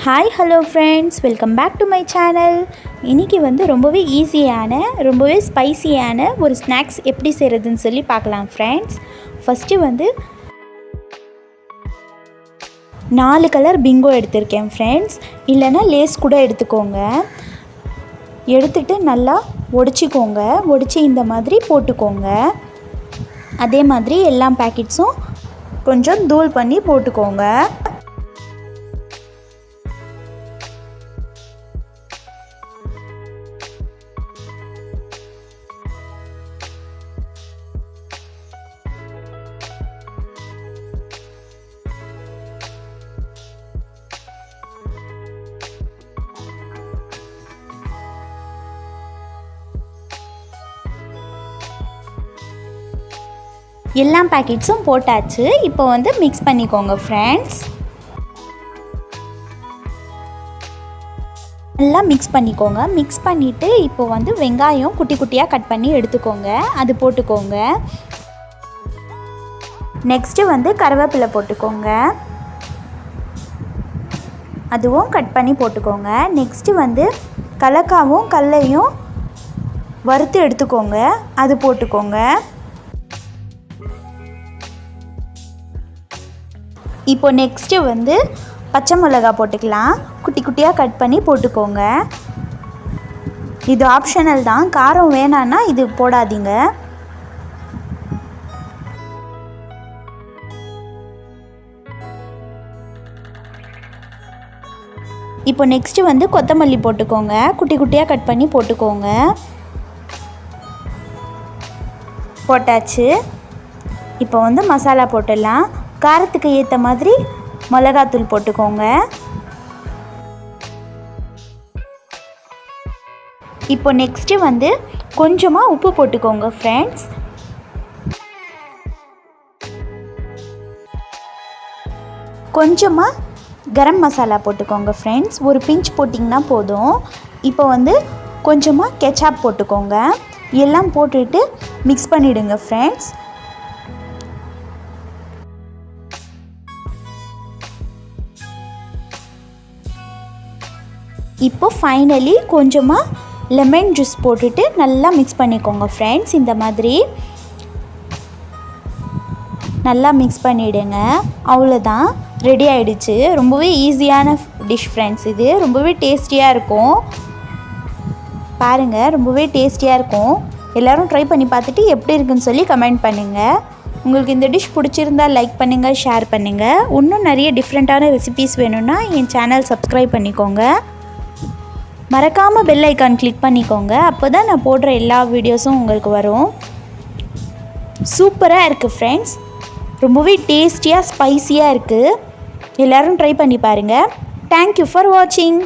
Hi hello friends, welcome back to my channel. இன்றைக்கி ரொம்பவே ஈஸியான ரொம்பவே ஸ்பைசியான ஒரு ஸ்நாக்ஸ் எப்படி செய்கிறதுன்னு சொல்லி பார்க்கலாம் ஃப்ரெண்ட்ஸ். ஃபஸ்ட்டு 4 கலர் பிங்கோ எடுத்திருக்கேன் ஃப்ரெண்ட்ஸ். இல்லைன்னா லேஸ் கூட எடுத்துக்கோங்க. எடுத்துகிட்டு நல்லா ஒடிச்சிக்கோங்க. ஒடிச்சு இந்த மாதிரி போட்டுக்கோங்க. அதே மாதிரி எல்லா பேக்கெட்ஸும் கொஞ்சம் தூள் பண்ணி போட்டுக்கோங்க. எல்லா பேக்கெட்ஸும் போட்டாச்சு. இப்போ மிக்ஸ் பண்ணிக்கோங்க ஃப்ரெண்ட்ஸ். நல்லா மிக்ஸ் பண்ணிக்கோங்க. மிக்ஸ் பண்ணிவிட்டு இப்போ வெங்காயம் குட்டி குட்டியாக கட் பண்ணி எடுத்துக்கோங்க. அது போட்டுக்கோங்க. நெக்ஸ்ட்டு கருவேப்பிலை போட்டுக்கோங்க. அதுவும் கட் பண்ணி போட்டுக்கோங்க. நெக்ஸ்ட்டு கலக்காவும் கடலையும் வறுத்து எடுத்துக்கோங்க. அது போட்டுக்கோங்க. இப்போ நெக்ஸ்ட்டு பச்சை மிளகா போட்டுக்கலாம். குட்டி குட்டியாக கட் பண்ணி போட்டுக்கோங்க. இது ஆப்ஷனல் தான். காரம் வேணான்னா இது போடாதீங்க. இப்போ நெக்ஸ்ட்டு கொத்தமல்லி போட்டுக்கோங்க. குட்டி குட்டியாக கட் பண்ணி போட்டுக்கோங்க. போட்டாச்சு. இப்போ மசாலா போட்டுடலாம். காரத்துக்கு ஏற்ற மாதிரி மிளகாத்தூள் போட்டுக்கோங்க. இப்போ நெக்ஸ்ட்டு கொஞ்சமாக உப்பு போட்டுக்கோங்க ஃப்ரெண்ட்ஸ். கொஞ்சமாக கரம் மசாலா போட்டுக்கோங்க ஃப்ரெண்ட்ஸ். ஒரு பிஞ்ச் போட்டிங்கன்னா போதும். இப்போ கொஞ்சமாக கெச்சாப் போட்டுக்கோங்க. எல்லாம் போட்டுட்டு மிக்ஸ் பண்ணிவிடுங்க ஃப்ரெண்ட்ஸ். இப்போ ஃபைனலி கொஞ்சமாக லெமன் ஜூஸ் போட்டுட்டு நல்லா மிக்ஸ் பண்ணிக்கோங்க ஃப்ரெண்ட்ஸ். இந்த மாதிரி நல்லா மிக்ஸ் பண்ணிவிடுங்க. அவ்வளோதான், ரெடி ஆகிடுச்சு. ரொம்பவே ஈஸியான டிஷ் ஃப்ரெண்ட்ஸ். இது ரொம்பவே டேஸ்டியாக இருக்கும். பாருங்கள், ரொம்பவே டேஸ்டியாக இருக்கும். எல்லோரும் ட்ரை பண்ணி பார்த்துட்டு எப்படி இருக்குன்னு சொல்லி கமெண்ட் பண்ணுங்கள். உங்களுக்கு இந்த டிஷ் பிடிச்சிருந்தால் லைக் பண்ணுங்கள், ஷேர் பண்ணுங்கள். இன்னும் நிறைய டிஃப்ரெண்ட்டான ரெசிபீஸ் வேணும்னா என் சேனல் சப்ஸ்கிரைப் பண்ணிக்கோங்க. மறக்காமல் பெல் ஐக்கான் கிளிக் பண்ணிக்கோங்க. அப்போ தான் நான் போடுற எல்லா வீடியோஸும் உங்களுக்கு வரும். சூப்பராக இருக்குது ஃப்ரெண்ட்ஸ். ரொம்பவே டேஸ்டியாக ஸ்பைசியாக இருக்குது. எல்லோரும் ட்ரை பண்ணி பாருங்கள். தேங்க்யூ ஃபார் வாட்சிங்.